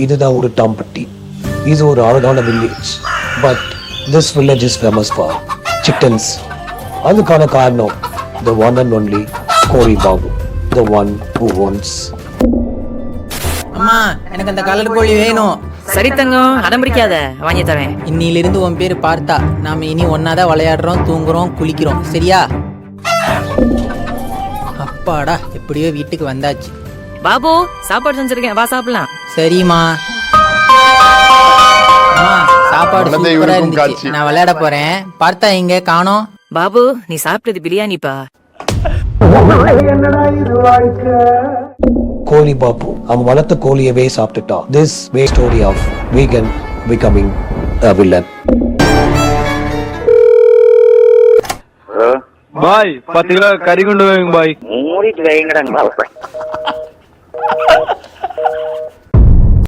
இதுதான் ஒரு டாம்பட்டி. இது ஒரு அழகான village. But this village is famous for chickens. அதுக்கான காரணம் the one and only கோழி Babu, the one who wants. அம்மா எனக்கு அந்த கலர் கோழி வேணும். சரி தங்கம், அடம் பிடிக்காத, வாங்கி தரேன். இன்னிலிருந்து உன் பேரு பார்த்தா. நாம இனி ஒன்னாதான் விளையாடுறோம், தூங்குறோம், குளிக்கிறோம், சரியா? அப்பாடா, எப்படியோ வீட்டுக்கு வந்தாச்சு. பாபு, சாப்பாடு செஞ்சிருக்கேன், வா சாப்பிடலாம். சரிம்மா. அம்மா, சாப்பாடு சூப்பரா இருந்துச்சு. நான் விளையாட போறேன். பார்த்தா இங்க காணோம். பாபு, நீ சாப்பிட்டது பிரியாணிப்பா. கோழி பாபு அவன் வளர்த்த கோழியவே சாப்பிட்டுட்டான். This way story of vegan becoming a villain. Bye 10 kilo கறி கொண்டு வாங்க பாய். மூடிட்டு வைங்கடா.